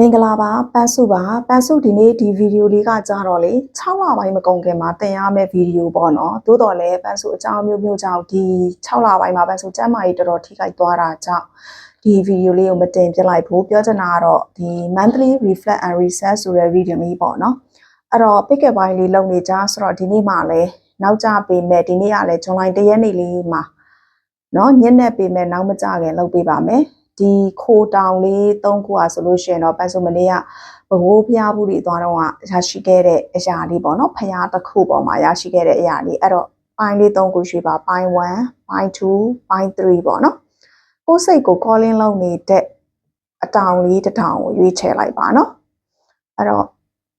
မင်္ဂလာပါပန်းစုပါပန်းစုဒီနေ့ဒီဗီဒီယိုလေးကကြတော့လေ6လပိုင်းမကုန်ခင်မှာတင်ရမယ့်ဗီဒီယိုပေါ့နော်သို့တော်လည်းပန်းစုအကြောင်းမျိုးမျိုးကြောင့်ဒီ6လပိုင်းမှာပန်းစုကျမ်းမာရေးတော်တော်ထိခိုက်သွားတာကြောင့်ဒီဗီဒီယိုလေးကိုမတင်ပြလိုက်ဘူးပြောချင်တာကတော့ဒီ monthly reflect and reset ဆိုတဲ့ reading လေးပေါ့နော်အဲ့တော့ pick up ပိုင်းလေးလုပ်နေကြဆိုတော့ဒီနေ့မှလည်းနောက်ကျပေးမယ်ဒီနေ့ကလည်းဇွန်လ1ရက်နေ့လေးမှာနော်ညနေပေးမယ်နောက်မကြခင်လုပ်ပေးပါမယ်ဒီခိုတောင်လေး3ခုอ่ะဆိုလို့ရှိရင်တော့ပန်းစုမနေ့ကဘဘိုးဖျားဘူးတွေသွားတော့ရရှိခဲ့တဲ့အရာလေးပေါ့နော်ဖျားတစ်ခုပေါ်မှာရရှိခဲ့တဲ့အရာလေးအဲ့တော့ပိုင်းလေး3ခုရှိပါပိုင်း1ပိုင်း2ပိုင်း3ပေါ့နော်ကိုယ်စိတ်ကို calling လုပ်နေတဲ့အတောင်လေးတစ်တောင်ကိုရွေးချယ်လိုက်ပါနော်အဲ့တော့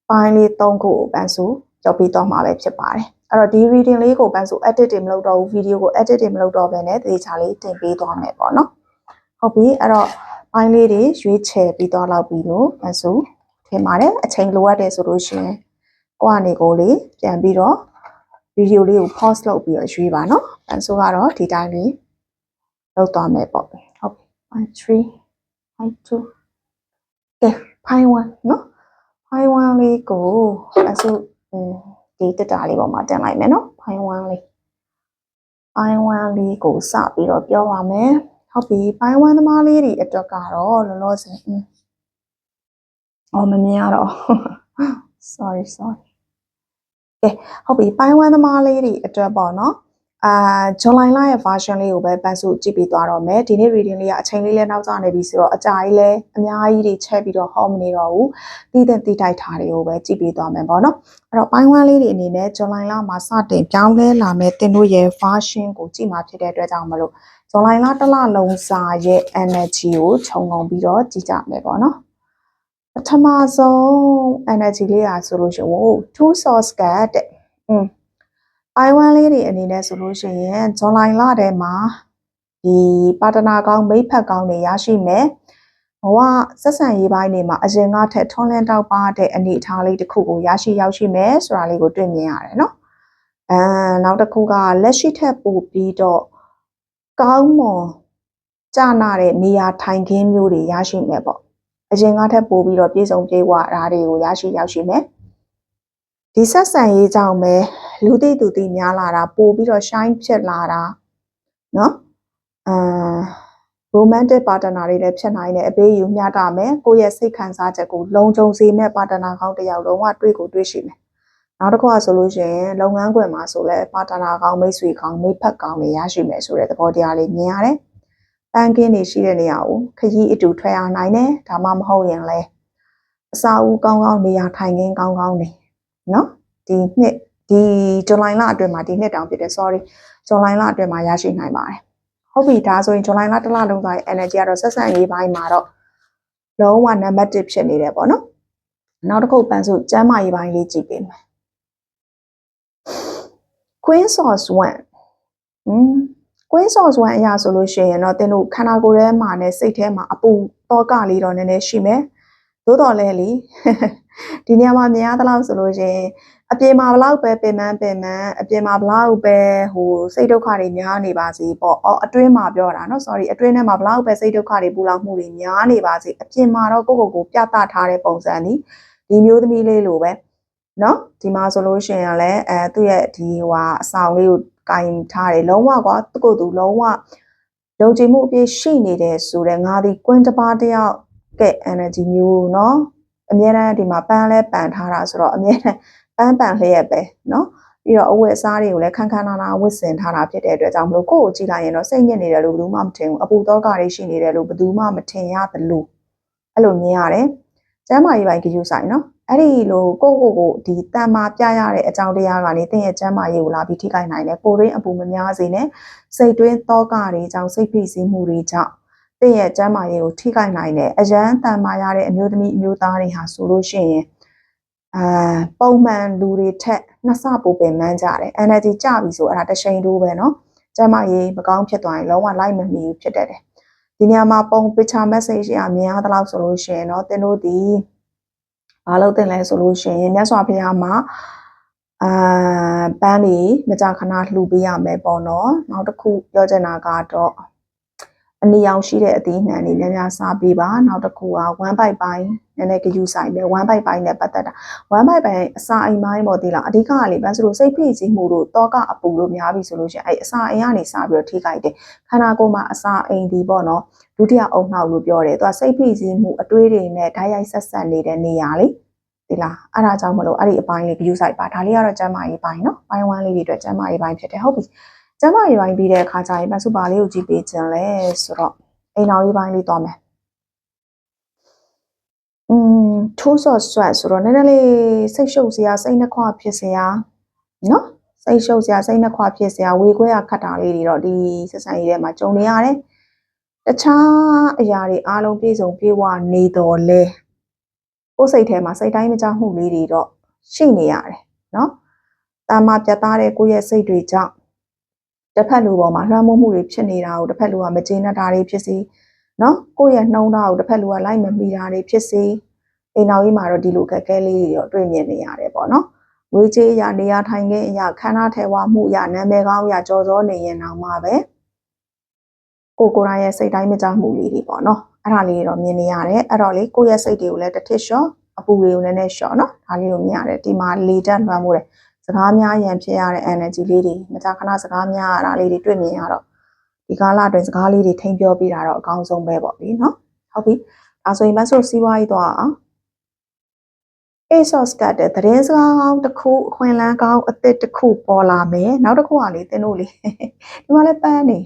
ပိုင်းလေး3ခုကိုပန်းစုကြောက်ပြီးတော့မှာပဲဖြစ်ပါတယ်အဲ့တော့ဒီ reading လေးကိုပန်းစု edit တွေမလုပ်တော့ဘူး video ကို edit တွေမလုပ်တော့ဘဲနဲ့သေချာလေးတင်ပေးသွားမယ်ပေါ့နော်ဟုတ်ပြီအဲ့တော့ပိုင်းလေးတွေရွေးချယ်ပြီးတော့လောက်ပြီးလို့ပန်းစုထင်ပါတယ်အချိန်လိုအပ်တယ်ဆိုလို့ရှိရင်ကိုယ့်အနေကိုလေးပြန်ပြီးတော့ဗီဒီယိုလေးကို pause လုပ်ပြီးတော့ရွေးပါနော်ပန်းစုကတော့ဒီတိုင်းလေးလုပ်သွားမယ်ပေါ့ဟုတ်ပြီပိုင်း3ပိုင်း2ကဲပိုင်း1နော်ပိုင်း1လေးကိုပန်းစုဒီတက်တာလေးပေါ်မှာတင်လိုက်မယ်နော်ပိုင်း1လေးပိုင်း1လေးကိုစပြီးတော့ပြောပါမယ်ဟုတ်ပြီပိုင်း1သမားလေးတွေအတွက်ကတော့လောလောဆယ်မမြင်ရတော့ sorry ကဲဟုတ်ပြီပိုင်း1သမားလေးတွေအတွက်ပေါ့နော်ဇွန်လရဲ့ version လေးကိုပဲပန်းစုကြည့်ပြီးသွားတော့မယ်ဒီနေ့ reading လေးကအချိန်လေးလည်းနောက်ကျနေပြီဆိုတော့အကြာကြီးလည်းအများကြီးတွေချက်ပြီးတော့ဟောမနေတော့ဘူးတိတိုက်ထားတွေကိုပဲကြည့်ပြီးသွားမယ်ပေါ့နော်အဲ့တော့ပိုင်း1လေးတွေအနေနဲ့ဇွန်လမှာစတင်ပြောင်းလဲလာမယ်တင်တို့ရဲ့ version ကိုကြည့်မှာဖြစ်တဲ့အတွက်ကြောင့်မလို့ဇွန်လတစ်လလုံးစာရဲ့ energy ကိုခြုံငုံပြီးတော့ကြည့်ကြမယ်ပေါ့နော်ပထမဆုံး energy လေးอ่ะဆိုလို့ရှိရင် two source ကတဲ့ပိုင်း1လေးတွေအနေနဲ့ဆိုလို့ရှိရင်ဇွန်လထဲမှာဒီပါတနာကောင်းမိတ်ဖက်ကောင်းတွေရရှိမယ်ဘဝဆက်ဆံရေးပိုင်းတွေမှာအရင်ကထက်ထွန်းလင်းတောက်ပတဲ့အနေအထားလေးတစ်ခုကိုရရှိရောက်ရှိမယ်ဆိုတာလေးကိုတွေ့မြင်ရတယ်နော်နောက်တစ်ခုကလက်ရှိထက်ပိုပြီးတော့ကောင်းမွန်ကြနာတဲ့နေရာထိုင်ခင်းမျိုးတွေရရှိမယ်ပေါ့အရင်ကထက်ပိုပြီးတော့ပြေဆုံးပြေဝဓာတ်တွေကိုရရှိရောက်ရှိမယ်ဒီဆက်ဆံရေးကြောင့်ပဲလူသိသူသိများလာတာပိုပြီးတော့ shine ဖြစ်လာတာနော်romantic partner တွေလည်းဖြစ်နိုင်တယ်အပေးယူမျှတမယ်ကိုယ့်ရဲ့စိတ်ခံစားချက်ကိုလုံခြုံစေမဲ့ partner ကောင်းတစ်ယောက်လုံးကတွေ့ရှိမယ်နောက်တစ်ခုကဆိုလို့ရှိရင်လုပ်ငန်းခွင်မှာဆိုလဲ partner ကောင်းမိတ်ဆွေကောင်းမိဖက်ကောင်းတွေရရှိမယ်ဆိုတဲ့သဘောတရားလေးမြင်ရတယ်ပန်းကင်းတွေရှိတဲ့နေရာကိုခရီးအတူထွက်ရနိုင်တယ်ဒါမှမဟုတ်ရင်လဲအစာဦးကောင်းကောင်းနေရာထိုင်ခင်းကောင်းကောင်းနေနော်ဒီဇွန်လအတွင်းမှာဒီနှစ်တောင်ဖြစ်တယ် sorry ဇွန်လအတွင်းမှာရရှိနိုင်ပါတယ်ဟုတ်ပြီဒါဆိုရင်ဇွန်လတစ်လလုံးသွားရဲ့ energy ကတော့ဆက်ဆံရေးပိုင်းမှာတော့လုံးဝနံပါတ်1ဖြစ်နေတယ်ပေါ့နော်နောက်တစ်ခုပန်းစုကျမ်းမာရေးပိုင်းလေးကြည့်ပေးမယ် Queen Source 1 Queen Source 1အရာဆိုလို့ရှိရင်တော့သင်တို့ခန္ဓာကိုယ်ထဲမှာနဲ့စိတ်ထဲမှာအပူတောကလေးတော့နည်းနည်းရှိမယ်သို့တော်လည်းလေဒီနေရာမှာမြင်ရသလောက်ဆိုလို့ရှိရင်အပြင်မှာဘလောက်ပဲပင်ပန်းအပြင်မှာဘလောက်ပဲစိတ်ဒုက္ခတွေများနေပါစေပေါ့အတွင်းမှာပြောတာနော် sorry အတွင်းထဲမှာဘလောက်ပဲစိတ်ဒုက္ခတွေပူလောင်မှုတွေများနေပါစေအပြင်မှာတော့ကိုပြသထားတဲ့ပုံစံဒီမျိုးသမီးလေးလိုပဲနော်ဒီမှာဆိုလို့ရှိရင်လည်းသူ့ရဲ့ဒီအဆောင်လေးကိုကင်ထားတယ်လုံးဝကွာသူ့လုံးဝယုံကြည်မှုအပြည့်ရှိနေတယ်ဆိုတော့ငါဒီကွင်းတစ်ပါးတယောက်ကဲ energy မျိုးနော်အများအားဒီမှာပန်းလဲပန်ထားတာဆိုတော့အများပန်းလျက်ပဲနော်ပြီးတော့အဝတ်အစားတွေကိုလည်းခန်းနာဝတ်ဆင်ထားတာဖြစ်တဲ့အတွက်ကြောင့်မလို့ကိုယ့်ကိုကြည့်လိုက်ရင်တော့စိတ်ညစ်နေတယ်လို့ဘယ်သူမှမထင်ဘူးအပူတောကတွေရှိနေတယ်လို့ဘယ်သူမှမထင်ရသလိုအဲ့လိုမြင်ရတယ်ကျမ်းမာရေးပိုင်းကြည့်ဆိုင်နော်အဲ့ဒီလိုကိုဒီတန်မာပြရတဲ့အကြောင်းတရားကနေသင်ရဲ့ကျမ်းမာရေးကိုလာပြီးထိခိုက်နိုင်တယ်ကိုယ်ရင်းအပူမများစေနဲ့စိတ်တွင်းတောကတွေကြောင့်စိတ်ဖိစီးမှုတွေကြောင့်သင်ရဲ့ကျမ်းမာရေးကိုထိခိုက်နိုင်တယ်အရန်တန်မာရတဲ့အမျိုးသမီးအမျိုးသားတွေဟာဆိုလို့ရှိရင်ပုံမှန်လူတွေထက်နှစ်ဆပိုပင်ပန်းကြတယ် energy ကျပြီဆိုအဲ့ဒါတစ်ချိန်တိုးပဲเนาะကျမရေးမကောင်းဖြစ်သွားရင်လုံးဝလိုက်မမီဘူးဖြစ်တတ်တယ်ဒီနေရာမှာပုံ picture message ရမြင်ရသလောက်ဆိုလို့ရှိရင်เนาะသင်တို့ဒီဘာလို့တင်လဲဆိုလို့ရှိရင်မြတ်စွာဘုရားမှာပန်းတွေမကြာခဏလှူပေးရမယ်ပေါ့เนาะနောက်တစ်ခုပြောချင်တာကတော့ အနေရောင်ရှိတဲ့အသီးနှံတွေများများစားပေးပါနောက်တစ်ခုက1 byte ပိုင်းနည်းနည်းကြည့်ဆိုင်ပဲ1 byte ပိုင်းနဲ့ပတ်သက်တာ1 byte ပိုင်းအစာအိမ်ပိုင်းပေါ့ဒီလားအဓိကကလေပန်းဆိုလို့စိတ်ဖိစီးမှုတို့တောကအပူတို့များပြီဆိုလို့ရှိရင်အဲ့အစာအိမ်ကနေစပြီးတော့ထိခိုက်တယ်ခန္ဓာကိုယ်မှာအစာအိမ်ဒီပေါ့နော်ဒုတိယအုံနှောက်လို့ပြောတယ်သူကစိတ်ဖိစီးမှုအတွေးတွေနဲ့ဓာတ်ရိုက်ဆက်ဆက်နေတဲ့နေရာလေဒီလားအဲ့ဒါကြောင့်မလို့အဲ့ဒီအပိုင်းလေး view site ပါဒါလေးကတော့ကျမ်းမာရေးပိုင်းနော်ပိုင်း1လေးတွေအတွက်ကျမ်းမာရေးပိုင်းဖြစ်တယ်ဟုတ်ပြီကျမ်းမာရေးပိုင်းပြီးတဲ့အခါကျရင်ပန်းစုပါလေးကိုကြည့်ပေးခြင်းလဲဆိုတော့အိမ်တော်ရေးပိုင်းလေးသွားမယ်tools of stress ဆိုတော့နည်းနည်းလေးစိတ်ရှုပ်စရာစိတ်နှခွဖြစ်စရာနော်စိတ်ရှုပ်စရာစိတ်နှခွဖြစ်စရာဝေခွဲရခတ်တာလေးတွေတော့ဒီဆက်ဆံရေးထဲမှာကြုံနေရတယ်တခြားအရာတွေအားလုံးပြည့်စုံပြေဝနေတော်လဲကိုယ်စိတ်ထဲမှာစိတ်တိုင်းမကြမှုလေးတွေတော့ရှိနေရတယ်နော်တာမပြတ်သားတဲ့ကိုယ့်ရဲ့စိတ်တွေကြောင့်တစ်ဖက်လူပေါ်မှာလွှမ်းမိုးမှုတွေဖြစ်နေတာကိုတစ်ဖက်လူကမကျေနပ်တာတွေဖြစ်စီနော်ကိုယ့်ရဲ့နှုံးသားကိုတစ်ဖက်လူကလိုက်မမီတာတွေဖြစ်စီအိမ်တော်ကြီးမှာတော့ဒီလိုခက်ခဲလေးတွေတော့တွေ့မြင်နေရတယ်ပေါ့နော်ငွေကြေးအရာနေရာထိုင်ခင်းအရာခန္ဓာထဲဝမှုအရာနာမည်ကောင်းအရာကြော်စောနေရင်တောင်မှပဲကိုယ်တိုင်းရဲ့စိတ်တိုင်းမကြမှုလေးတွေပေါ့နော်အဲ့ဒါလေးတော့မြင်နေရတယ်အဲ့တော့လေကိုယ့်ရဲ့စိတ်တွေကိုလည်းတစ်ထစ်လျှော့အပူတွေကိုလည်းနည်းနည်းလျှော့နော်ဒါလေးကိုမြင်ရတယ်ဒီမှာလေတက်လွှမ်းမှုတယ်စကားများရန်ဖြစ်ရတဲ့ energy လေးတွေမကြာခဏစကားများရတာလေးတွေတွေ့မြင်ရတော့ဒီကာလအတွင်းစကားလေးတွေထိန်ပြောပြတာတော့အကောင်းဆုံးပဲပေါ့လေနော်ဟုတ်ပြီဒါဆိုရင်မဆိုစီးပွားရေးသွားအောင်ASOS ကတဲ့သတင်းစကားကောင်းတစ်ခုအခွင့်အလမ်းကောင်းအသစ်တစ်ခုပေါ်လာမယ်နောက်တစ်ခုကလေတင်တို့လေဒီမှာလည်းပန်းနေ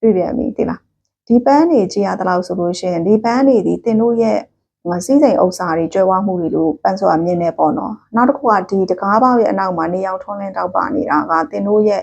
တွေ့ပြန်ပြီသိလားဒီပန်းနေကြည့်ရတဲ့လောက်ဆိုလို့ရှိရင်ဒီပန်းနေဒီတင်တို့ရဲ့စီးစိမ်ဥစ္စာတွေကြွယ်ဝမှုတွေလို့ပန်းဆိုတာမြင်နေပေါ့နော်နောက်တစ်ခုကဒီတကားပေါက်ရဲ့အနောက်မှာနေအောင်ထွန်းလင်းတောက်ပနေတာကတင်တို့ရဲ့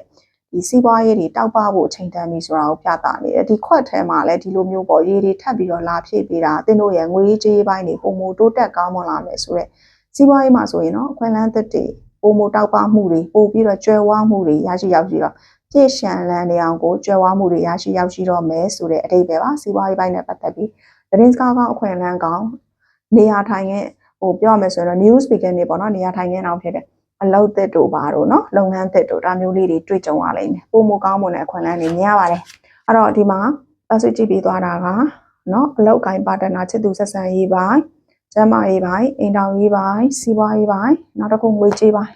ဒီစီးပွားရေးတွေတောက်ပဖို့အချိန်တန်ပြီဆိုတာကိုပြသနေတယ်ဒီခွက်ထဲမှာလည်းဒီလိုမျိုးပေါ့ရေတွေထပ်ပြီးတော့လာဖြည့်ပေးတာတင်တို့ရဲ့ငွေကြေးပိုင်းတွေပုံမတိုးတက်ကောင်းမွန်လာမယ်ဆိုတော့စီးပွားရေးမှာဆိုရင်နော်အခွင့်အလမ်းသစ်တွေပုံမတောက်ပမှုတွေပို့ပြီးတော့ကြွယ်ဝမှုတွေရရှိရောက်ရှိတော့ပြည့်ရှံလန်းနေအောင်ကိုကြွယ်ဝမှုတွေရရှိရောက်ရှိတော့မယ်ဆိုတဲ့အဓိပ္ပာယ်ပါစီးပွားရေးပိုင်းနဲ့ပတ်သက်ပြီးသတင်းစကားကောင်းအခွင့်အလမ်းကောင်းနေရာထိုင်ခင်းပြောရမယ်ဆိုတော့ news speaker တွေပေါ့နော်နေရာထိုင်ခင်းအောင်ဖြစ်တဲ့အလုပ်သစ်တို့ပါတော့နော်လုပ်ငန်းသစ်တို့ဒါမျိုးလေးတွေတွေ့ကြုံရလိမ့်မယ်ပုံမကောင်းမွန်တဲ့အခွင့်အလမ်းတွေမြင်ရပါတယ်အဲ့တော့ဒီမှာပတ်စုကြည့်ပြီးသွားတာကနော်အလုပ်ကိုင်းပါတနာချစ်သူဆက်ဆံရေးပိုင်းကျမ်းမာရေးပိုင်းအိမ်တောင်ရေးပိုင်းစီးပွားရေးပိုင်းနောက်တစ်ခုငွေကြေးပိုင်း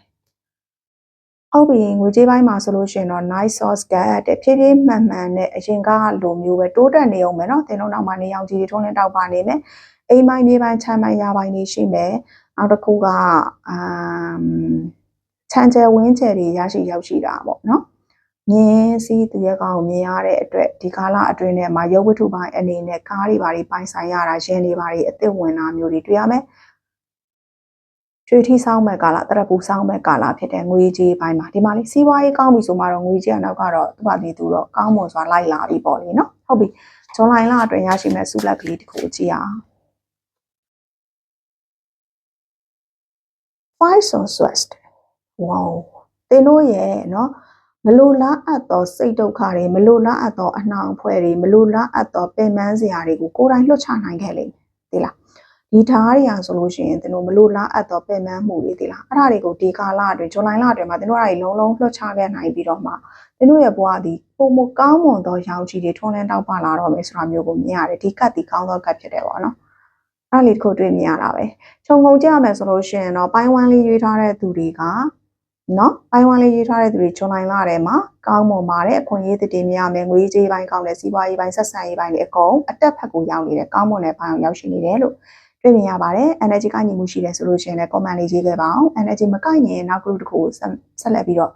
ဟုတ်ပြီငွေကြေးပိုင်းမှာဆိုလို့ရှိရင်တော့ nice source ကတဲ့ဖြည်းဖြည်းမှန်မှန်နဲ့အရင်ကလိုမျိုးပဲတိုးတက်နေအောင်ပဲเนาะတင်လုံးနောက်မှာနေအောင်ကြီးတွေထုံးလင်းတောက်ပါနေမယ်အိမ်ပိုင်းမြေပိုင်းခြံပိုင်းရာပိုင်းတွေရှိမယ်နောက်တစ်ခုကခြံကျဲဝင်းကျဲတွေရရှိရောက်ရှိတာပေါ့เนาะမြင်းစည်းသူရဲ့ကောင်မြင်ရတဲ့အတွက်ဒီကာလအတွင်းထဲမှာရုပ်ဝတ္ထုပိုင်းအနေနဲ့ကားတွေဘာတွေပိုင်ဆိုင်ရတာရင်းတွေဘာတွေအသစ်ဝင်လာမျိုးတွေတွေ့ရမယ်ရွှေထီးဆောင်မဲ့ကာလတရပူဆောင်မဲ့ကာလဖြစ်တဲ့ငွေကြေးပိုင်းမှာဒီမှာလေးစီးပွားရေးကောင်းပြီဆိုမှတော့ငွေကြေးအနောက်ကတော့သူ့ဘာဒီသူတော့ကောင်းမွန်စွာလိုက်လာပြီပေါ့လေနော်ဟုတ်ပြီဇွန်လအတွင်းရရှိမဲ့စုလက်ကလေးတစ်ခုကြည့်အောင် Five of Swords wow တင်တို့ရဲ့နော်မလိုလားအပ်သောစိတ်ဒုက္ခတွေမလိုလားအပ်သောအနှောင်အဖွဲ့တွေမလိုလားအပ်သောပင်ပန်းစရာတွေကိုကိုယ်တိုင်လွတ်ချနိုင်ခဲ့လိမ့်မယ်ဒီလားဒီဓာတ်တွေဆိုလို့ရှိရင်တင်တို့မလိုလားအပ်သောပင်ပန်းမှုတွေဒီလားအဲ့ဒါတွေကိုဒီကာလအတွင်းဇွန်လအတွင်းမှာတင်တို့အဲ့ဒီလုံးလုံးလွတ်ချခဲ့နိုင်ပြီးတော့မှတင်တို့ရဲ့ဘဝဒီပုံမကောင်းမွန်သောရောင်ခြည်တွေထွန်းလင်းတောက်ပလာတော့မယ်ဆိုတာမျိုးကိုမြင်ရတယ်ဒီကတ်ဒီကောင်းသောကတ်ဖြစ်တယ်ပေါ့နော်အဲ့လေးတစ်ခုတွေ့မြင်ရတာပဲခြုံငုံကြည့်ရမယ်ဆိုလို့ရှိရင်တော့ပိုင်းဝမ်းလေးရွေးထားတဲ့သူတွေကနော်ပိုင်းဝမ်းလေးရေးထားတဲ့သူတွေဇွန်လထဲမှာကောင်းမွန်ပါတယ်အခွင့်အရေးတွေမြင်ရမယ်ငွေကြေးပိုင်းကောင်းတဲ့စီးပွားရေးပိုင်းဆက်ဆံရေးပိုင်းတွေအကုန်အတက်ဖက်ကိုရောက်နေတယ်ကောင်းမွန်တဲ့ဘိုင်းအောင်ရောက်ရှိနေတယ်လို့တွေ့မြင်ရပါတယ် energy ကညီမှုရှိတယ်ဆိုလို့ရှိရင်လည်း comment လေးရေးခဲ့ပါအောင် energy မကိုက်ရင်နောက် group တစ်ခုကိုဆက်လက်ပြီးတော့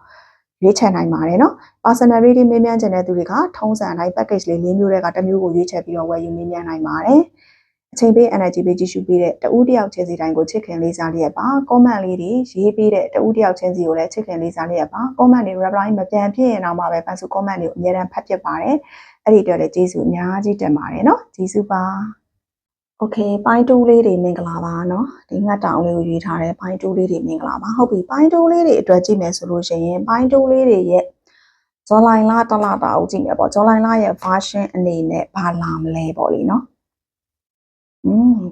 ရွေးချယ်နိုင်ပါတယ်နော် personal reading မေးမြန်းချင်တဲ့သူတွေကထုံးစံအတိုင်း package လေး၄မျိုးတွေကတစ်မျိုးကိုရွေးချယ်ပြီးတော့ဝယ်ယူမေးမြန်းနိုင်ပါတယ်အချိန်ပေး energy ပေးကြည့်ရှုပေးတဲ့တဦးတယောက်ချင်းစီတိုင်းကိုချစ်ခင်လေးစားလျက်ပါ comment လေးတွေရေးပေးတဲ့တဦးတယောက်ချင်းစီကိုလည်းချစ်ခင်လေးစားလျက်ပါ comment တွေ reply မပြန်ဖြစ်ရင်တော့မှပဲပတ်စု comment တွေကိုအများအားဖတ်ဖြစ်ပါတယ်အဲ့ဒီအတွက်လည်းကျေးဇူးအများကြီးတင်ပါတယ်နော်ကျေးဇူးပါ okay ပိုင်းတူးလေးတွေမင်္ဂလာပါနော်ဒီငတ်တောင်လေးကိုရွေးထားတဲ့ပိုင်းတူးလေးတွေမင်္ဂလာပါဟုတ်ပြီပိုင်းတူးလေးတွေအတွက်ကြည့်မယ်ဆိုလို့ရှိရင်ပိုင်းတူးလေးတွေရဲ့ဇွန်လတလတာကိုကြည့်မယ်ပေါ့ဇွန်လရဲ့ version အနေနဲ့ဘာလာမလဲပေါ့လေနော်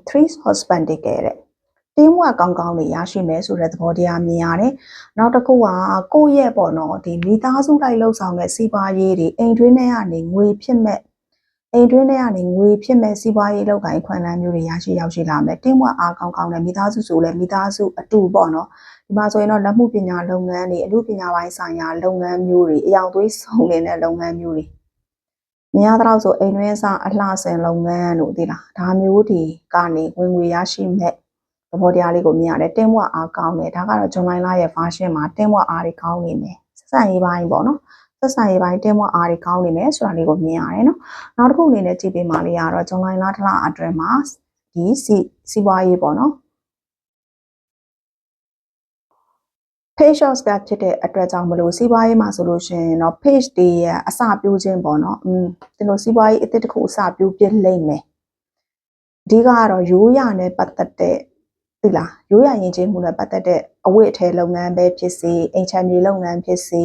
three husband တကယ်တဲ့တင်းဝကောင်းကောင်းလေးရရှိမယ်ဆိုတဲ့သဘောတရားမြင်ရတယ်နောက်တစ်ခုကကိုယ့်ရဲ့ပေါ့နော်ဒီမိသားစုလိုက်လှုပ်ဆောင်တဲ့စီးပွားရေးတွေအိမ်တွင်းထဲကနေငွေဖြစ်မဲ့ အိမ်တွင်းထဲကနေငွေဖြစ်မဲ့စီးပွားရေးလောက်ကိုင်းခွန်လန်းမျိုးတွေရရှိရောက်ရှိလာမယ်တင်းဝက်အားကောင်းကောင်းနဲ့မိသားစုဆိုလဲမိသားစုအတူပေါ့နော်ဒီမှာဆိုရင်တော့လက်မှုပညာလုပ်ငန်းတွေအမှုပညာပိုင်းဆိုင်ရာလုပ်ငန်းမျိုးတွေအယောင်သွေးဆောင်နေတဲ့လုပ်ငန်းမျိုးတွေမြင်ရတော့ဆိုအိမ်တွင်းစားအလှဆင်လုပ်ငန်းတို့ဒီလားဒါမျိုးတွေကနေဝင်ငွေရရှိမဲ့သဘောတရားလေးကိုမြင်ရတယ်တင်းဝက်အားကောင်းတယ်ဒါကတော့ဇွန်လရဲ့ version မှာတင်းဝက်အားတွေကောင်းနေမယ်ဆက်ဆံရေးပိုင်းပေါ့နော်သက်ဆိုင်ရေးပိုင်းတင်းမွအားတွေကောင်းနေမယ်ဆိုတာလေးကိုမြင်ရတယ်နော်နောက်တစ်ခုအနေနဲ့ကြည့်ပေးမှလေးကတော့ဇွန်လလတစ်လအတွင်းမှာဒီစီးပွားရေးပေါ့နော် page short ကဖြစ်တဲ့အတွက်ကြောင့်မလို့စီးပွားရေးမှာဆိုလို့ရှိရင်တော့ page တွေရဲ့အစပြိုးခြင်းပေါ့နော်ဒီလိုစီးပွားရေးအသစ်တစ်ခုအစပြိုးပြလိမ့်မယ်အဓိကကတော့ရိုးရာနဲ့ပတ်သက်တဲ့ဒီလားရိုးရာယဉ်ကျေးမှုနဲ့ပတ်သက်တဲ့အဝတ်အထည်လုပ်ငန်းပဲဖြစ်စေအိမ်ချမ်းမြေလုပ်ငန်းဖြစ်စ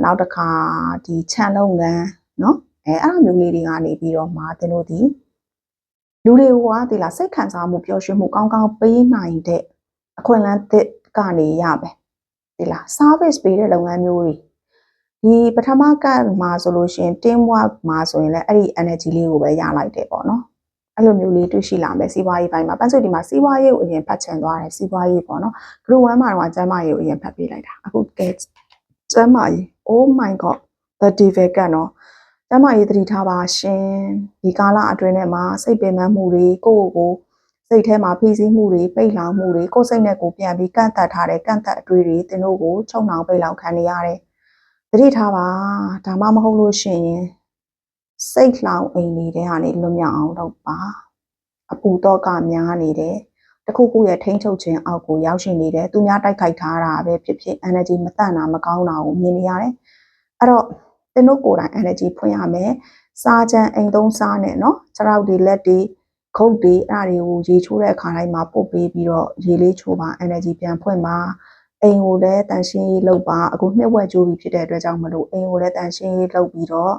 ေနောက်တစ်ခါဒီခြံလုပ်ငန်းเนาะအဲ့လိုမျိုးလေးတွေကနေပြီးတော့မှသင်တို့ဒီလူတွေကဒီလားစိတ်ခံစားမှုပျော်ရွှင်မှုကောင်းကောင်းပေးနိုင်တဲ့အခွင့်အလမ်းသစ်ကနေရမယ်ဒီလား service ပေးတဲ့လုပ်ငန်းမျိုးတွေဒီပထမကမှာဆိုလို့ရှိရင် team work မှာဆိုရင်လည်းအဲ့ဒီ energy လေးကိုပဲရလိုက်တယ်ပေါ့နော်အဲ့လိုမျိုးလေးတွေ့ရှိလာမယ်စီးပွားရေးပိုင်းမှာပန်းစုဒီမှာစီးပွားရေးကိုအရင်ဖတ်ချင်သွားတယ်စီးပွားရေးပေါ့နော် group 1မှာတော့ကျမ်းမာရေးကိုအရင်ဖတ်ပေးလိုက်တာအခုကဲကျမ်းမာရေး oh my god the devil ကနော်ကျမ်းမာရေးသတိထားပါရှင်ဒီကာလအတွင်းထဲမှာစိတ်ပင်ပန်းမှုတွေကိုယ့်ကိုစိတ်ထဲမှာဖိစီးမှုတွေပိတ်လောင်မှုတွေကိုယ်စိတ်နဲ့ကိုပြန်ပြီးကန့်သက်ထားတဲ့ကန့်သက်အတွေ့တွေသင်တို့ကိုချုံနှောင်ပိတ်လောင်ခံနေရတယ်သတိထားပါဒါမှမဟုတ်လို့ရှိရင်စိတ်လောင်အိမ်တွေထဲကနေလွတ်မြောက်အောင်လုပ်ပါအပူတော့ကများနေတယ်တခုခုရဲ့ထိန်းချုပ်ခြင်းအောက်ကိုရောက်ရှိနေတယ်သူများတိုက်ခိုက်ထားတာပဲဖြစ်ဖြစ် energy မတန့်တာမကောင်းတာကိုမြင်နေရတယ်အဲ့တော့သင်တို့ကိုယ်တိုင် energy ဖွင့်ရမယ်စားချမ်းအိမ်သုံးစားနဲ့เนาะခြေထောက်တွေလက်တွေခုတ်တွေအဲ့ဒါတွေကိုရေချိုးတဲ့အခါတိုင်းမှာပုတ်ပေးပြီးတော့ရေလေးချိုးပါ energy ပြန်ဖွင့်ပါအိမ်ကိုလည်းတန်ရှင်းရေးလုပ်ပါအခုနှစ်ဝက်ကြိုးပြီးဖြစ်တဲ့အတွက်ကြောင့်မလို့အိမ်ကိုလည်းတန်ရှင်းရေးလုပ်ပြီးတော့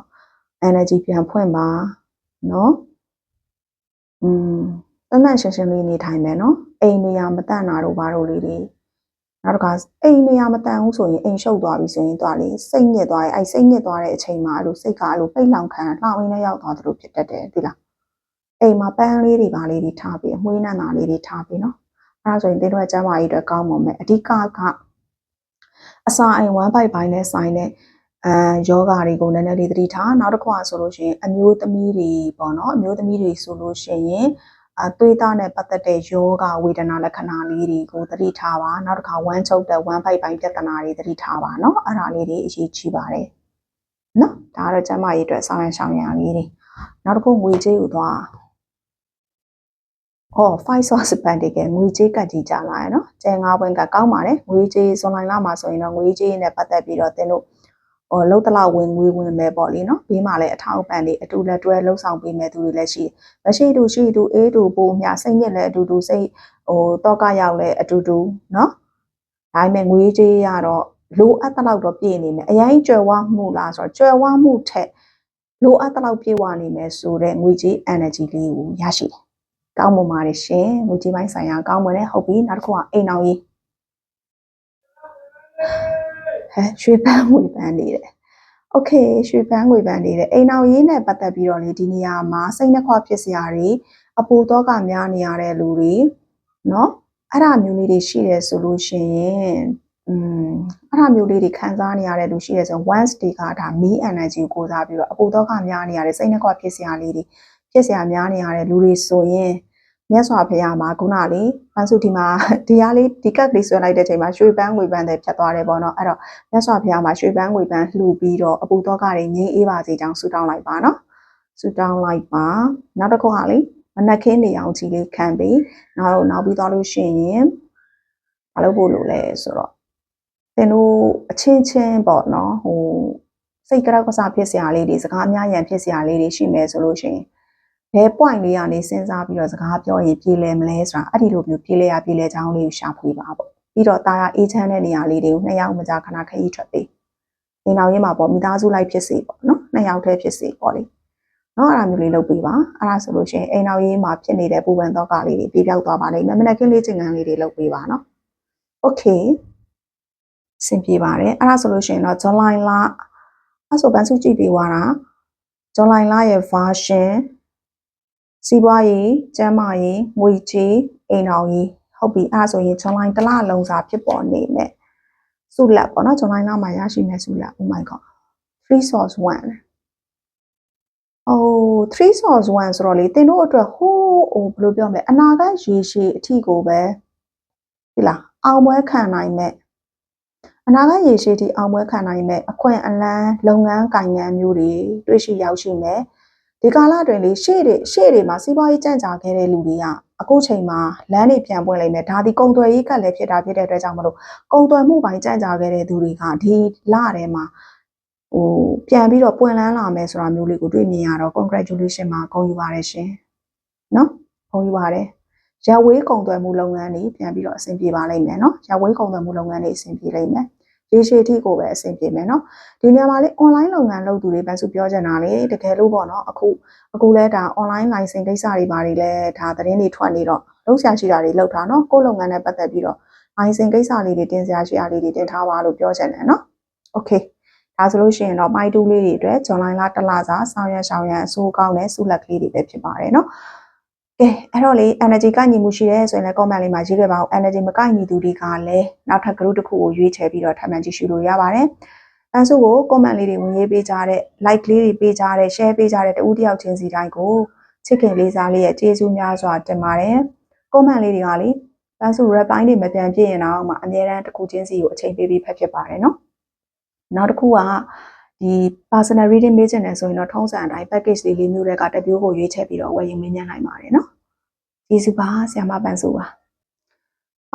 energy ပြန်ဖွင့်ပါเนาะတန်တန်ရှင်းရှင်းလေးနေထိုင်မယ်เนาะအိမ်နေရာမတန့်တာတို့ဘာလို့လေးတွေနောက်တစ်ခါအိမ်နေရာမတန်ဘူးဆိုရင်အိမ်ရှုပ်သွားပြီဆိုရင်တွားလေစိတ်ညစ်သွားတယ်အဲ့စိတ်ညစ်သွားတဲ့အချိန်မှာအဲ့လိုစိတ်ကအဲ့လိုပိတ်လောင်ခံလှောင်ရင်းနဲ့ရောက်သွားသလိုဖြစ်တတ်တယ်ဒီလားအိမ်မှာပန်းလေးတွေပါလေးတွေထားပြီးအမွှေးနံ့တာလေးတွေထားပြီးနော်အဲ့ဒါဆိုရင်တင်းတို့ကျမ်းမာရေးအတွက်ကောင်းပါမယ်အဓိကအစာအိမ်1 byte ပိုင်းနဲ့ဆိုင်တဲ့ယောဂါတွေကိုနည်းနည်းလေးသတိထားနောက်တစ်ခုဆိုလို့ရှိရင်အမျိုးသမီးတွေပေါ့နော်အမျိုးသမီးတွေဆိုလို့ရှိရင်သွေးသားနဲ့ပတ်သက်တဲ့ယောဂဝေဒနာလက္ခဏာလေးတွေကိုသတိထားပါနောက်တစ်ခါဝမ်းချုပ်တဲ့1 byte ပိုင်းပြဿနာတွေသတိထားပါเนาะအဲ့ဒါလေးတွေအရေးကြီးပါတယ်เนาะဒါကတော့ကျန်းမာရေးအတွက်ဆောင်ရန်ရှောင်ရန်လေးတွေနောက်တစ်ခုငွေကြေးကိုသွား5 source ပန်တကယ်ငွေကြေးကတ်ကြီးကြလာရနော်ကျဲ9ဘွင်းကကောင်းပါတယ်ငွေကြေးဇွန်လမှာဆိုရင်တော့ငွေကြေးနဲ့ပတ်သက်ပြီးတော့သင်တို့လုံးတလောက်ဝင်ငွေဝင်ပဲပေါ့လေနော်ဘေးမှာလည်းအထောက်အပံ့တွေအတူလက်တွဲလှုပ်ဆောင်ပေးမဲ့သူတွေလည်းရှိမရှိတူရှိတူအေးတူပို့မြစိတ်ညစ်လည်းအတူတူစိတ်တော့ကရောက်လည်းအတူတူနော်ဒါပေမဲ့ငွေကြေးရတော့လိုအပ်တဲ့လောက်တော့ပြည့်နေမယ်အရင်ကြွယ်ဝမှုလားဆိုတော့ကြွယ်ဝမှုထက်လိုအပ်တဲ့လောက်ပြည့်ဝနေမယ်ဆိုတော့ငွေကြေး energy လေးကိုရရှိတယ်ကောင်းမွန်ပါတယ်ရှင်ငွေကြေးပိုင်းဆိုင်ရာကောင်းမွန်တဲ့ဟုတ်ပြီနောက်တစ်ခုကအိမ်အောင်ရေးရွှေပန်းငွေပန်းနေတယ်โอเคရွှေပန်းငွေပန်းနေတယ်အိမ်အောင်ရေးနဲ့ပတ်သက်ပြီးတော့လေဒီနေရာမှာစိတ်နှခွဖြစ်စရာတွေအပူတော့ကများနေရတဲ့လူတွေเนาะအဲ့ဒါမျိုးလေးတွေရှိတယ်ဆိုလို့ရှိရင်အဲ့ဒါမျိုးလေးတွေခံစားနေရတဲ့လူရှိတယ်ဆိုရင် once ဒီကဒါမီး energy ကိုစားပြီးတော့အပူတော့ကများနေရတဲ့စိတ်နှခွဖြစ်စရာလေးတွေဖြစ်စရာများနေရတဲ့လူတွေဆိုရင်မြတ်စွာဘုရားမှာခုနလေးပန်းစုဒီမှာဒီရားလေးဒီကတ်လေးဆွဲလိုက်တဲ့ချိန်မှာရွှေပန်းငွေပန်းတွေဖြတ်သွားတယ်ပေါ့နော်အဲ့တော့မြတ်စွာဘုရားမှာရွှေပန်းငွေပန်းလှူပြီးတော့အပူတော့ကတွေငြိမ်းအေးပါစေကြောင်းဆုတောင်းလိုက်ပါနော်ဆုတောင်းလိုက်ပါနောက်တစ်ခုကလေမနက်ခင်းနေအောင်ကြီးလေးခံပြီးနောက်ပြီးသွားလို့ရှိရင်မလုပ်ဖို့လိုလဲဆိုတော့သင်တို့အချင်းချင်းပေါ့နော်စိတ်ကြောက်ကစားဖြစ်စရာလေးတွေစကားအများရန်ဖြစ်စရာလေးတွေရှိမယ်ဆိုလို့ရှိရင်ဘယ် point လေးကနေစဉ်းစားပြီးတော့စကားပြောရင်ပြေလည်မလဲဆိုတာအဲ့ဒီလိုမျိုးပြေလည်ရပြေလည်ချောင်းလေးကိုရှာဖွေပါပေါ့ပြီးတော့တာယာအေးချမ်းတဲ့နေရာလေးတွေကို2ယောက်မကြာခဏခရီးထွက်ပေးနေနောက်ရင်းမှာပေါ့မိသားစုလိုက်ဖြစ်စေပေါ့နော်2ယောက်တည်းဖြစ်စေပေါ့လေနော်အဲ့ဒါမျိုးလေးလုပ်ပေးပါအဲ့ဒါဆိုလို့ရှိရင်အိမ်နောက်ရေးမှာဖြစ်နေတဲ့ပူပန်တော့ကလေးတွေပြေပြောက်သွားပါလိမ့်မယ်မနေ့ကလေးချိန်ကန်းလေးတွေလုပ်ပေးပါနော်โอเคစင်ပြေပါတယ်အဲ့ဒါဆိုလို့ရှိရင်တော့ဇွန်လအဲ့ဆိုပန်းစုကြည့်ပေးသွားတာ ဇွန်လရဲ့ version စီးပွားရေးကျန်းမာရေးငွေကြေးအိမ်အောင်ရေးဟုတ်ပြီအဲ့ဒါဆိုရင်ဇွန်လတစ်လလုံးစာဖြစ်ပေါ်နေမယ်စုလက်ပေါ့နော်ဇွန်လမှာရရှိမယ်စုလက် oh my god 3 source 1 oh 3 source 1ဆိုတော့လေသင်တို့အတွက်ဟိုးဘယ်လိုပြောမလဲအနာဂတ်ရေရှည်အထီကိုပဲဒီလားအောင်ပွဲခံနိုင်မဲ့အနာဂတ်ရေရှည်ထိအောင်ပွဲခံနိုင်မဲ့အခွင့်အလမ်းလုပ်ငန်းကိုင်ငန်းမျိုးတွေတွေ့ရှိရောက်ရှိမယ်ဒီကာလတွင်လေရှေ့တွေမှာစီးပွားရေးကြံ့ကြာခဲ့တဲ့လူတွေကအခုချိန်မှာလမ်းတွေပြန်ပွင့်လိုက်မယ်ဒါဒီကုံသွယ်ရေးကလည်းဖြစ်တာဖြစ်တဲ့အတွက်ကြောင့်မလို့ကုံသွယ်မှုပိုင်းကြံ့ကြာခဲ့တဲ့သူတွေကဒီလထဲမှာပြန်ပြီးတော့ပွင့်လန်းလာမယ်ဆိုတာမျိုးလေးကိုတွေ့မြင်ရတော့ congratulation မှာဂုဏ်ယူပါတယ်ရှင်နော်ဂုဏ်ယူပါတယ်ရဝေးကုံသွယ်မှုလုပ်ငန်းတွေပြန်ပြီးတော့အဆင်ပြေပါလိမ့်မယ်နော်ရဝေးကုံသွယ်မှုလုပ်ငန်းတွေအဆင်ပြေလိမ့်မယ်ရေရှည်ထိကိုပဲအဆင်ပြေမယ်နော်ဒီနေရာမှာလေ online လုပ်ငန်းလုပ်သူတွေပဲဆိုပြောချင်တာလေတကယ်လို့ပေါ့နော်အခုလဲဒါ online license ကိစ္စတွေဘာတွေလဲဒါသတင်းတွေထွက်နေတော့လုပ်ဆရာရှိတာတွေလုပ်တာနော်ကိုယ်လုပ်ငန်းနဲ့ပတ်သက်ပြီးတော့ license ကိစ္စလေးတွေတင်ဆရာရှိတာလေးတွေတင်ထားပါလို့ပြောချင်တယ်နော် okay ဒါဆိုလို့ရှိရင်တော့မိုက်တူးလေးတွေအတွက်ဇွန်လတစ်လစာဆောင်ရန်ရှောင်ရန်အစိုးကောင်းတဲ့စုလက်ကလေးတွေပဲဖြစ်ပါတယ်နော်ကဲအဲ့တော့လေ energy ကိုက်ညီမှုရှိတယ်ဆိုရင်လည်း comment လေးမှာရေးခဲ့ပါဦး energy မကိုက်ညီသူတွေကလည်းနောက်ထပ် group တစ်ခုကိုရွေးချယ်ပြီးတော့ထပ်မံကြည့်ရှုလို့ရပါတယ်။အဲဆိုကို comment လေးတွေဝင်ရေးပေးကြတဲ့ like လေးတွေပေးကြတဲ့ share ပေးကြတဲ့တူတယောက်ချင်းစီတိုင်းကိုချစ်ခင်လေးစားလေးရဲ့ကျေးဇူးများစွာတင်ပါတယ်။ comment လေးတွေကလေအဲဆို reply တွေမပြန်ပြည့်ရင်တော့မှအများတန်းတစ်ခုချင်းစီကိုအချိန်ပေးပြီးဖတ်ဖြစ်ပါတယ်နော်။နောက်တစ်ခုကဒီ personal reading ပေးချင်တယ်ဆိုရင်တော့ထုံးစံအတိုင်း package လေးမျိုးတွေကတစ်ပြိုးကိုရွေးချယ်ပြီးတော့ဝယ်ယူမင်းမြန်နိုင်ပါတယ်နော်ကျေးဇူးပါဆရာမပန်းစုပါ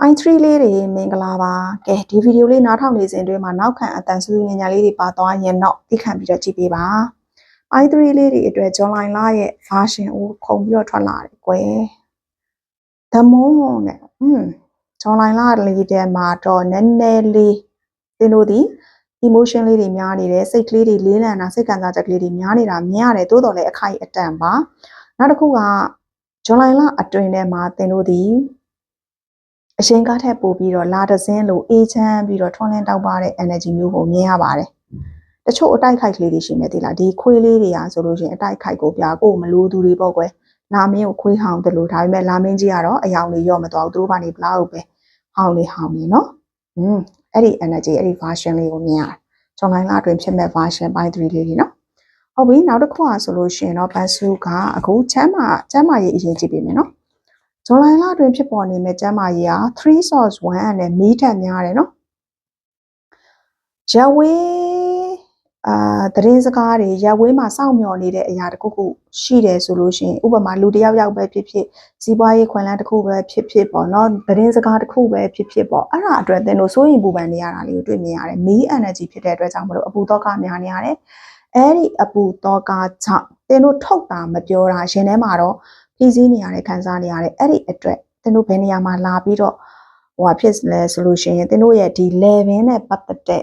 i3 လေးတွေမင်္ဂလာပါကဲဒီဗီဒီယိုလေးနားထောင်နေစဉ်အတွင်းမှာနောက်ခံအတန်ဆူညညာလေးတွေပါသွားရင်တော့သိခံပြီးတော့ကြည့်ပေးပါ i3 လေးတွေအတွက်ဇွန်လရဲ့ version ကိုခုံပြီးတော့ထွက်လာတယ်ကွယ် the moon နဲ့ဇွန်လလေးထဲမှာတော့နည်းနည်းလေးသင်တို့ဒီ emotion လေးတွေများနေတယ်စိတ်ကလေးတွေလေးလံတာစိတ်ခံစားချက်ကလေးတွေများနေတာမြင်ရတယ်တိုးတော်လည်းအခိုက်အတန့်ပါနောက်တစ်ခုကဇွန်လအတွင်းထဲမှာသင်တို့ဒီအရှင်ကားထက်ပို့ပြီးတော့လာတစင်းလို့အေးချမ်းပြီးတော့ထွန်းလင်းတောက်ပတဲ့ energy မျိုးကိုမြင်ရပါတယ်တချို့အတိုက်ခိုက်ကလေးတွေရှိမယ်တိလားဒီခွေးလေးတွေကဆိုလို့ရှိရင်အတိုက်ခိုက်ကိုပြကိုမလို့သူတွေပေါ့ကွယ်လာမင်းကိုခွေးဟောင်တယ်လို့ဒါပေမဲ့လာမင်းကြီးကတော့အယောင်လေးရော့မသွားဘူးသူတို့ကနေဘလောက်ပဲဟောင်နေနော်အဲ့ဒီ energy အဲ့ဒီ version လေးကိုမြင်ရတယ်ဇွန်လအတွင်းဖြစ်မဲ့ version ပိုင်း3လေးတွေနော်ဟုတ်ပြီနောက်တစ်ခုဆိုလို့ရှိရင်တော့ဘတ်စုကအခုချမ်းမာရေးအရင်ကြည့်ပေးမယ်နော်ဇွန်လအတွင်းဖြစ်ပေါ်နေမဲ့ချမ်းမာရေးက3 source 1နဲ့မီးထက်များတယ်နော်ရဝေးသတင်းစကားတွေရဝေးမှာစောင့်မျှော်နေတဲ့အရာတစ်ခုခုရှိတယ်ဆိုလို့ရှိရင်ဥပမာလူတစ်ယောက်ပဲဖြစ်ဖြစ်စီးပွားရေးခွင့်လန်းတစ်ခုပဲဖြစ်ပေါ့နော်သတင်းစကားတစ်ခုပဲဖြစ်ပေါ့အဲ့ဒါအတွက်သင်တို့စိုးရင်ပူပန်နေရတာလေးကိုတွေ့မြင်ရတယ်မီး energy ဖြစ်တဲ့အတွက်ကြောင့်မလို့အပူတော့ကများနေရတယ်အဲ့ဒီအပူတော့ကကြောင့်သင်တို့ထုတ်တာမပြောတာရင်ထဲမှာတော့ဖြည့်ဆည်းနေရတယ်ခံစားနေရတယ်အဲ့ဒီအတွက်သင်တို့ဘယ်နေရာမှာလာပြီးတော့ဖြစ်လဲဆိုလို့ရှိရင်သင်တို့ရဲ့ဒီ level နဲ့ပတ်သက်တဲ့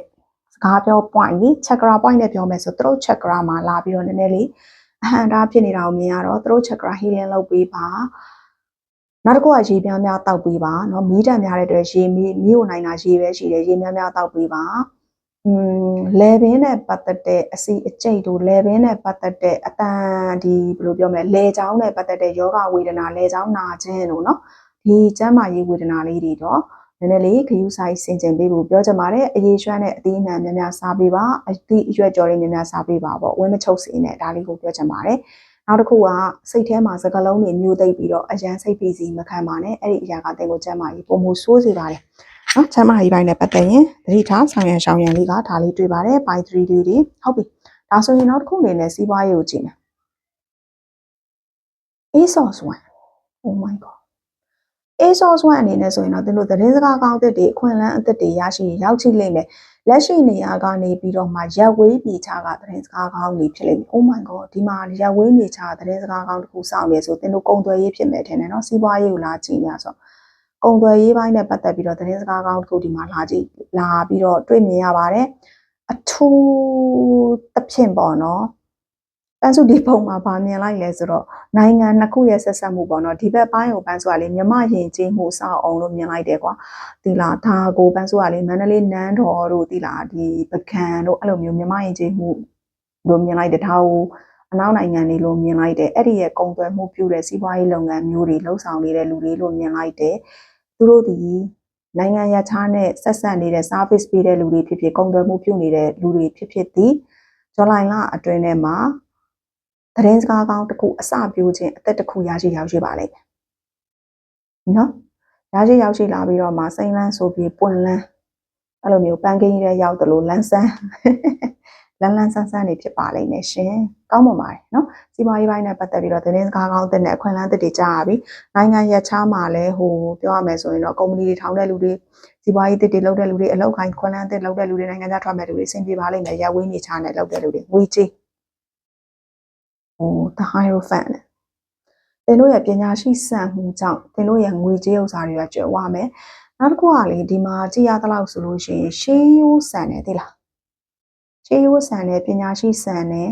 စကားပြော point ကြီး chakra point နဲ့ပြောမယ်ဆိုthroat chakra မှာလာပြီးတော့နည်းနည်းလေးအဟံတာဖြစ်နေတာကိုမြင်ရတော့throat chakra healing လုပ်ပေးပါနောက်တစ်ခုကရေများများတောက်ပေးပါเนาะမီးတန်များတဲ့အတွက်ရေကိုနိုင်တာရေပဲရှိတယ်ရေများများတောက်ပေးပါlevel နဲ့ပတ်သက်တဲ့အစီအကျိတ်တို့ level နဲ့ပတ်သက်တဲ့အတန်ဒီဘယ်လိုပြောမလဲလေချောင်းနဲ့ပတ်သက်တဲ့ယောဂဝေဒနာလေချောင်းနာခြင်းတို့เนาะဒီကျန်းမာရေးဝေဒနာလေးတွေတော့နည်းနည်းလေးခယူးဆိုင်ဆင်ခြင်ပေးဖို့ပြောချင်ပါတယ်အရေးရွှမ်းတဲ့အသီးအနှံများများစားပေးပါအသီးအရွက်ကြော်တွေများများစားပေးပါပေါ့ဝင်းမချုပ်စေနဲ့ဒါလေးကိုပြောချင်ပါတယ်နောက်တစ်ခုကစိတ်ထဲမှာစကလုံးတွေမျိုးသိပ်ပြီးတော့အရန်စိတ်ပီစီမခံပါနဲ့အဲ့ဒီအရာကတင်ကိုကျန်းမာရေးပုံမှုဆိုးစေပါတယ်နော်ချမ်းမာရေးပိုင်းနဲ့ပတ်သက်ရင်သတိထားဆောင်ရန်ရှောင်ရန်လေးကဒါလေးတွေ့ပါတယ်ပိုင်း 3D တွေဟုတ်ပြီဒါဆိုရင်နောက်တစ်ခုအနေနဲ့စီးပွားရေးကိုကြည့်မယ် ASOS 1 oh my god ASOS 1အနေနဲ့ဆိုရင်တော့သင်တို့သတင်းစကားကောင်းအသစ်တွေအခွင့်အလမ်းအသစ်တွေရရှိရောက်ချိလိမ့်မယ်လက်ရှိနေရာကနေပြီးတော့မှရက်ဝေးပြေချကသတင်းစကားကောင်းတွေဖြစ်လိမ့်မယ် oh my god ဒီမှာရက်ဝေးနေချသတင်းစကားကောင်းတစ်ခုစောင့်နေဆိုသင်တို့ကုံသွယ်ရေးဖြစ်မယ်ထင်တယ်နော်စီးပွားရေးကိုလာကြည့်နေဆိုကုံသွယ်ရေးပိုင်းနဲ့ပတ်သက်ပြီးတော့သတင်းစကားကောင်းတစ်ခုဒီမှာလာပြီးတော့တွေ့မြင်ရပါတယ်အထူးသဖြင့်ပေါ့နော်ပန်းစုဒီပုံမှာဗာမြင်လိုက်လဲဆိုတော့နိုင်ငံနှစ်ခုရဲ့ဆက်ဆက်မှုပေါ့နော်ဒီဘက်ပိုင်းကိုပန်းစုကလေမြမယဉ်ကျေးမှုစောင့်အောင်လို့မြင်လိုက်တယ်ကွာဒီလားဒါကိုပန်းစုကလေမန္တလေးနန်းတော်တို့ဒီလားဒီပကံတို့အဲ့လိုမျိုးမြမယဉ်ကျေးမှုလို့မြင်လိုက်တယ်ဒါကို အနောက်နိုင်ငံတွေလို့မြင်လိုက်တယ်အဲ့ဒီရဲ့ကုန်သွယ်မှုပြုတဲ့စီးပွားရေးလုပ်ငန်းမျိုးတွေလှုပ်ဆောင်နေတဲ့လူတွေလို့မြင်လိုက်တယ်သူတို့ဒီနိုင်ငံရခြားနဲ့ဆက်ဆက်နေတဲ့ service ပေးတဲ့လူတွေဖြစ်ဖြစ်ကုန်သွယ်မှုပြုနေတဲ့လူတွေဖြစ်ဖြစ်ဒီဇူလိုင်လအတွင်းထဲမှာသတင်းစကားကောင်းတစ်ခုအစပြိုးခြင်းအသက်တစ်ခုရရှိရောက်ရှိပါလိမ့်မယ်နော်ရရှိရောက်ရှိလာပြီးတော့မှစိမ့်လန်းဆိုပြီးပွင့်လန်းအဲ့လိုမျိုးပန်းကိန်းတွေရောက်တယ်လို့လန်းဆန်းလန်းဆန်းနေဖြစ်ပါလိမ့်မယ်ရှင်ကောင်းပါပါတယ်နော်စီးပွားရေးပိုင်းနဲ့ပတ်သက်ပြီးတော့သတင်းစကားကောင်းတဲ့အခွင့်အလမ်းတွေကြားရပြီနိုင်ငံရခြားမှာလည်းဟိုပြောရမယ်ဆိုရင်တော့ကုမ္ပဏီတွေထောင်တဲ့လူတွေစီးပွားရေးတွေလုပ်တဲ့လူတွေအလုပ်ခိုင်းခွင့်လန်းတွေလုပ်တဲ့လူတွေနိုင်ငံခြားထွက်မဲ့လူတွေအဆင်ပြေပါလိမ့်မယ်ရပ်ဝေးနေချာနဲ့လုပ်တဲ့လူတွေငွေကြေးthe hierophant သင်တို့ရဲ့ပညာရှိစံမှုကြောင့်သင်တို့ရဲ့ငွေကြေးဥစ္စာတွေကကျွတ်ဝမယ်နောက်တစ်ခုကလေဒီမှာကြည်ရသလောက်ဆိုလို့ရှိရင်ရှေးရိုးဆန်တယ်သိလားရှေးရိုးဆန်တယ်ပညာရှိဆန်တယ်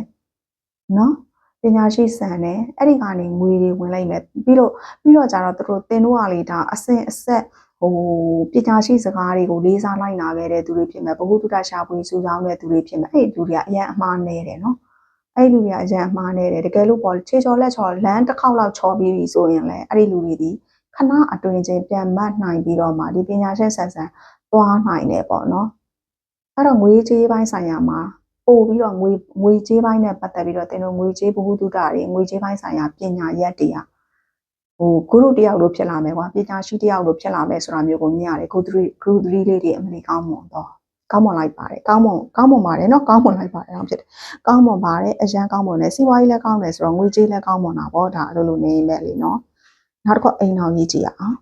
နော်ပညာရှိဆန်တယ်အဲ့ဒီကနေငွေတွေဝင်လိုက်မယ်ပြီးတော့ကြတော့တို့သင်တို့ကလေဒါအစင်အဆက်ဟိုပညာရှိစကားတွေကိုလေးစားလိုက်နာခဲ့တဲ့သူတွေဖြစ်မယ်ဘ ഹു တုတရှာဖွေစူးစောင်းတဲ့သူတွေဖြစ်မယ်အဲ့ဒီလူတွေကအရင်အမှားနေတယ်နော်အဲ့ဒီလူတွေကအရင်အမှားနေတယ်တကယ်လို့ပေါ်ခြေချော်လက်ချော်လမ်းတစ်ခေါက်လောက်ချော်ပြီးပြီဆိုရင်လည်းအဲ့ဒီလူတွေဒီခဏအတွင်းချင်းပြန်မတ်နိုင်ပြီးတော့မှဒီပညာရှင်ဆန်သွားနိုင်တယ်ပေါ့နော်အဲ့တော့ငွေကြေးပိုင်းဆိုင်ရာမှာပို့ပြီးတော့ငွေကြေးပိုင်းနဲ့ပတ်သက်ပြီးတော့သင်တို့ငွေကြေးဘ ഹു တုတတွေငွေကြေးပိုင်းဆိုင်ရာပညာရက်တွေကဟိုဂုရုတယောက်လို့ဖြစ်လာမယ်ကွာပညာရှိတယောက်လို့ဖြစ်လာမယ်ဆိုတာမျိုးကိုမြင်ရတယ်ဂုရု3လေးတွေအမှန်ကောင်းမွန်တော့ကောင်းမွန်လိုက်ပါတယ်ကောင်းမွန်ပါတယ်เนาะကောင်းမွန်လိုက်ပါတယ်အောင်ဖြစ်တယ်ကောင်းမွန်ပါတယ်အရန်ကောင်းမွန်တယ်စီးပွားရေးလည်းကောင်းတယ်ဆိုတော့ငွေကြေးလည်းကောင်းမွန်တာပေါ့ဒါအဲ့လိုနေမဲ့လေเนาะနောက်တစ်ခါအိမ်အောင်ရေးကြည့်ရအောင်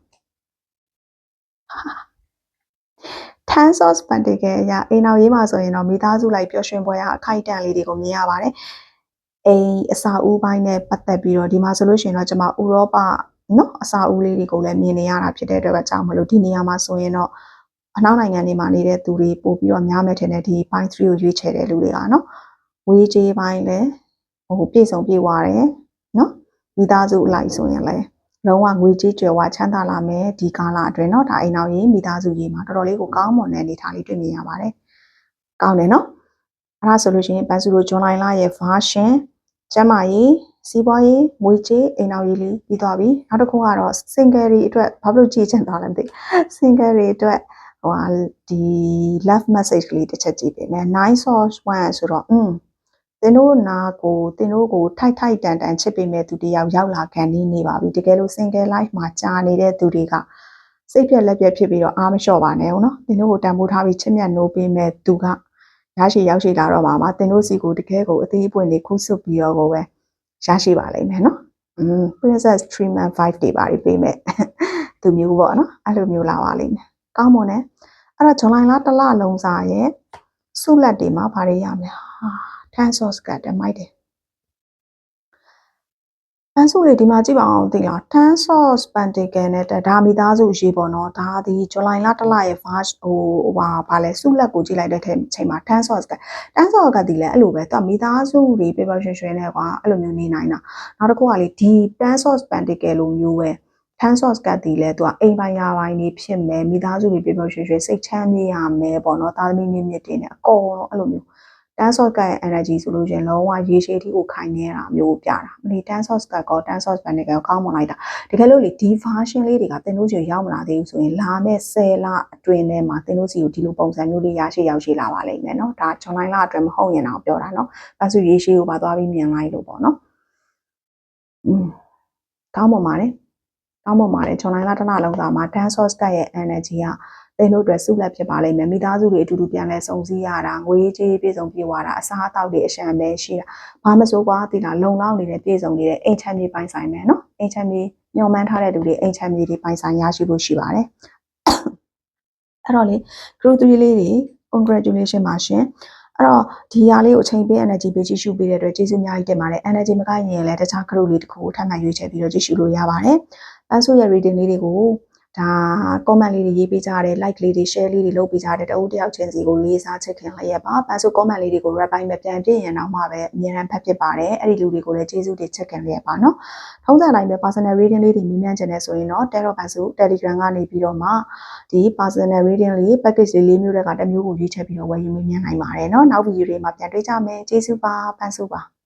Ten Source Pentacle အရာအိမ်အောင်ရေးမှာဆိုရင်တော့မိသားစုလိုက်ပျော်ရွှင်ပွဲရအခိုက်အတန့်လေးတွေကိုမြင်ရပါတယ်အိမ်အစာဦးပိုင်းနဲ့ပတ်သက်ပြီးတော့ဒီမှာဆိုလို့ရှိရင်တော့ကျွန်မဥရောပเนาะအစာဦးလေးတွေကိုလည်းမြင်နေရတာဖြစ်တဲ့အတွက်ကြောင့်မလို့ဒီနေရာမှာဆိုရင်တော့အနောက်နိုင်ငံတွေမှာနေတဲ့သူတွေပို့ပြီးတော့များမယ်ထင်တယ်ဒီ point 3ကိုရွေးချယ်တဲ့လူတွေကနော်ဝေးကြေးပိုင်းလည်းဟိုပြည့်စုံပြည့်ဝတယ်နော်မိသားစုအလိုက်ဆိုရင်လည်းလုံးဝငွေကြေးကြွယ်ဝချမ်းသာလာမယ်ဒီကာလအတွင်းเนาะဒါအိမ်အောင်ရေးမိသားစုရေးမှာတော်တော်လေးကိုကောင်းမွန်တဲ့အနေအထားလေးတွေ့မြင်ရပါတယ်ကောင်းတယ်နော်အဲ့ဒါဆိုလို့ရှိရင်ပန်းစုလိုဇွန်လရဲ့ version ကျမရေးစီးပွားရေးငွေကြေးအိမ်အောင်ရေးလေးပြီးသွားပြီနောက်တစ်ခုကတော့ single တွေအတွက်ဘာလို့ကြည့်ချင်သွားလဲမသိ single တွေအတွက်ဟိုဒီ love message လေးတစ်ချက်ကြည့်ပေးမယ် nine source 1ဆိုတော့သင်တို့နာကိုသင်တို့ကိုထိုက်တန်ချစ်ပေးမဲ့သူတယောက်ရောက်လာခံနေပါပြီတကယ်လို့ single life မှာကြာနေတဲ့သူတွေကစိတ်ပြက်လက်ပြက်ဖြစ်ပြီးတော့အားမလျှော့ပါနဲ့ဟုတ်နော်သင်တို့ကိုတန်ဖိုးထားပြီးချစ်မြတ်နိုးပေးမဲ့သူကရရှိရောက်ရှိလာတော့မှာသင်တို့စီကိုတကယ်ကိုအသေးအပွင့်တွေခုဆွတ်ပြီးတော့ကိုပဲရရှိပါလိမ့်မယ်နော်princess treatment 5တွေပါပေးမဲ့သူမျိုးပေါ့နော်အဲ့လိုမျိုးလာပါလိမ့်မယ်ကောင်းမွန်တယ်အဲ့တော့ဇွန်လတစ်လလုံးစာရဲ့စုလက်တွေမှာဘာတွေရမလဲTen Source ကတမိုက်တယ်တန်းစုတွေဒီမှာကြည့်ပါအောင်သိလား Ten Source Pentacle နဲ့ဒါမိသားစုရေးပေါ့နော်ဒါဒီဇူလိုင်လတစ်လရဲ့ verse ဟိုဘာလဲစုလက်ကိုကြည့်လိုက်တဲ့အချိန်မှာ Ten Source ကဒီလဲအဲ့လိုပဲသူမိသားစုတွေပြပရွှင်ရွှင်နဲ့ကွာအဲ့လိုမျိုးနေနိုင်တာနောက်တစ်ခုကလေဒီ Ten Source Pentacle လိုမျိုးပဲTen Source ကဒီလဲသူကအိမ်ပိုင်းရာပိုင်းနေဖြစ်မယ်မိသားစုတွေပြပရွှင်ရွှင်စိတ်ချမ်းမြေ့ရမယ်ပေါ့နော်သားသမီးမြင့်တွေနဲ့အကုန်လုံးအဲ့လိုမျိုးTen Source ကရဲ့ energy ဆိုလို့ရှင်လုံးဝရေရှည်ထိကိုခိုင်နေတာမျိုးပြတာမလီ Ten Source ကော Ten Source Pentacle ကောကောင်းမွန်လိုက်တာတကယ်လို့လေဒီ version လေးတွေကသင်တို့စီရောက်မလာသေးဘူးဆိုရင်လာမဲ့10လအတွင်းထဲမှာသင်တို့စီကိုဒီလိုပုံစံမျိုးလေးရရှိရောက်ရှိလာပါလိမ့်မယ်เนาะဒါဇွန်လအတွင်းမဟုတ်ရင်တော့ပြောတာเนาะအဲဆိုရေရှည်ကိုပါသွားပြီးမြင်လိုက်လို့ပေါ့เนาะကောင်းမွန်ပါတယ်ဇွန်လတစ်လလုံးသာမှာ Ten Source ကရဲ့ energy ကသင်တို့အတွက်စုလက်ဖြစ်ပါလိမ့်မယ်မိသားစုတွေအတူတူပြန်လဲစုံစည်းရတာငွေကြေးပြေဆုံးပြေဝတာအစားအသောက်တွေအရှံပဲရှိတာဘာမစိုးကွာဒီလားလုံလောက်နေတဲ့ပြေဆုံးနေတဲ့အိမ်ချမ်းမြေပိုင်ဆိုင်မယ်နော်အိမ်ချမ်းမြေညှော်မှန်းထားတဲ့သူတွေအိမ်ချမ်းမြေတွေပိုင်ဆိုင်ရရှိလို့ရှိပါတယ်အဲ့တော့လေ group 3လေးတွေ congratulation ပါရှင်အဲ့တော့ဒီဟာလေးကိုအချိန်ပေး energy ပေးကြည့်ရှုပေးတဲ့အတွက်ကျေးဇူးအများကြီးတင်ပါတယ် energy မကိုက်ရင်လည်းတခြား group လေးတစ်ခုကိုထပ်မံရွေးချယ်ပြီးတော့ကြည့်ရှုလို့ရပါတယ်အဲဆိုရဲ့ reading လေးတွေကိုဒါ comment လေးတွေရေးပေးကြတယ် like လေးတွေ share လေးတွေလုပ်ပေးကြတယ်တအုပ်တယောက်ချင်းစီကိုလေးစားချစ်ခင်လျက်ပါအဲဆို comment လေးတွေကို wrap ပိုင်းပဲပြန်ပြည့်ရင်တော့မှပဲအများအားဖတ်ဖြစ်ပါတယ်အဲ့ဒီလူတွေကိုလည်းကျေးဇူးတင်ချစ်ခင်လျက်ပါเนาะထုံးစံတိုင်းပဲ personal reading လေးတွေမြင်မြန်ချင်တယ်ဆိုရင်တော့ Telegram ကနေပြီးတော့မှဒီ personal reading လေး package လေးမျိုးတွေကတစ်မျိုးကိုရွေးချယ်ပြီးတော့ဝယ်ယူမြင်မြန်နိုင်ပါတယ်เนาะနောက် video တွေမှာပြန်တွေ့ကြမယ်ကျေးဇူးပါပန်းစုပါ